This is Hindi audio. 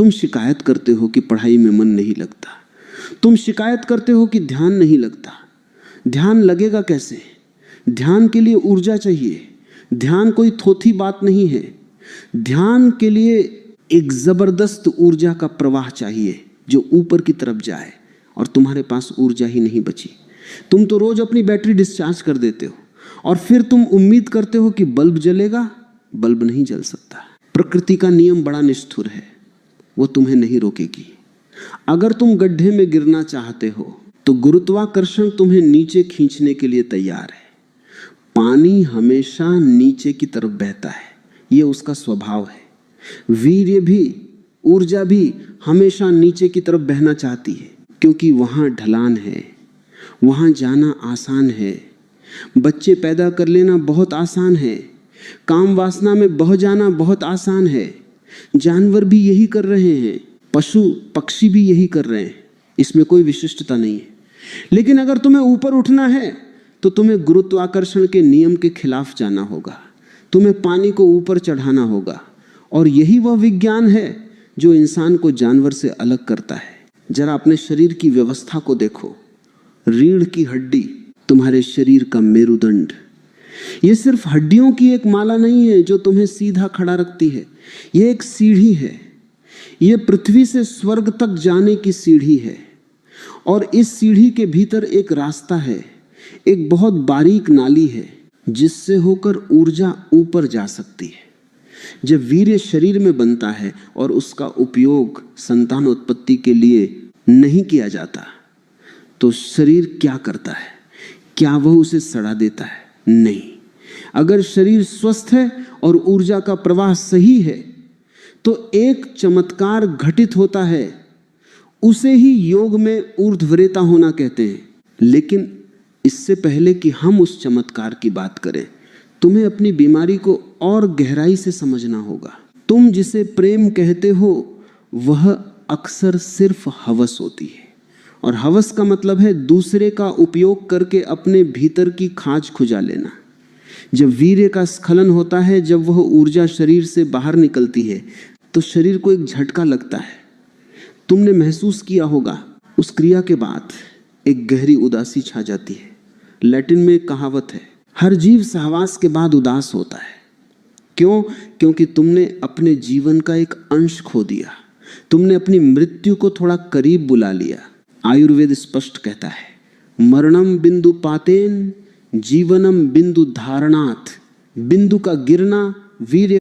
तुम शिकायत करते हो कि पढ़ाई में मन नहीं लगता, तुम शिकायत करते हो कि ध्यान नहीं लगता। ध्यान लगेगा कैसे? ध्यान के लिए ऊर्जा चाहिए। ध्यान कोई थोथी बात नहीं है। ध्यान के लिए एक जबरदस्त ऊर्जा का प्रवाह चाहिए जो ऊपर की तरफ जाए, और तुम्हारे पास ऊर्जा ही नहीं बची। तुम तो रोज अपनी बैटरी डिस्चार्ज कर देते हो और फिर तुम उम्मीद करते हो कि बल्ब जलेगा। बल्ब नहीं जल सकता। प्रकृति का नियम बड़ा निष्ठुर है, वो तुम्हें नहीं रोकेगी। अगर तुम गड्ढे में गिरना चाहते हो तो गुरुत्वाकर्षण तुम्हें नीचे खींचने के लिए तैयार है। पानी हमेशा नीचे की तरफ बहता है, ये उसका स्वभाव है। वीर्य भी, ऊर्जा भी हमेशा नीचे की तरफ बहना चाहती है, क्योंकि वहां ढलान है, वहां जाना आसान है। बच्चे पैदा कर लेना बहुत आसान है, काम वासना में बह जाना बहुत आसान है। जानवर भी यही कर रहे हैं, पशु पक्षी भी यही कर रहे हैं, इसमें कोई विशिष्टता नहीं है। लेकिन अगर तुम्हें ऊपर उठना है तो तुम्हें गुरुत्वाकर्षण के नियम के खिलाफ जाना होगा, तुम्हें पानी को ऊपर चढ़ाना होगा। और यही वह विज्ञान है जो इंसान को जानवर से अलग करता है। जरा अपने शरीर की व्यवस्था को देखो। रीढ़ की हड्डी तुम्हारे शरीर का मेरुदंड। ये सिर्फ हड्डियों की एक माला नहीं है जो तुम्हें सीधा खड़ा रखती है, ये एक सीढ़ी है। ये पृथ्वी से स्वर्ग तक जाने की सीढ़ी है, और इस सीढ़ी के भीतर एक रास्ता है, एक बहुत बारीक नाली है जिससे होकर ऊर्जा ऊपर जा सकती है। जब वीर्य शरीर में बनता है और उसका उपयोग संतानोत्पत्ति के लिए नहीं किया जाता तो शरीर क्या करता है? क्या वह उसे सड़ा देता है? नहीं। अगर शरीर स्वस्थ है और ऊर्जा का प्रवाह सही है तो एक चमत्कार घटित होता है, उसे ही योग में ऊर्ध्वरेता होना कहते हैं। लेकिन इससे पहले कि हम उस चमत्कार की बात करें, तुम्हें अपनी बीमारी को और गहराई से समझना होगा। तुम जिसे प्रेम कहते हो वह अक्सर सिर्फ हवस होती है, और हवस का मतलब है दूसरे का उपयोग करके अपने भीतर की खाज खुजा लेना। जब वीर्य का स्खलन होता है, जब वह ऊर्जा शरीर से बाहर निकलती है तो शरीर को एक झटका लगता है। तुमने महसूस किया होगा, उस क्रिया के बाद एक गहरी उदासी छा जाती है। लैटिन में एक कहावत है, हर जीव सहवास के बाद उदास होता है। क्यों? क्योंकि तुमने अपने जीवन का एक अंश खो दिया, तुमने अपनी मृत्यु को थोड़ा करीब बुला लिया। आयुर्वेद स्पष्ट कहता है, मरणम बिंदु पातेन जीवनम बिंदु धारणात्। बिंदु का गिरना वीर्य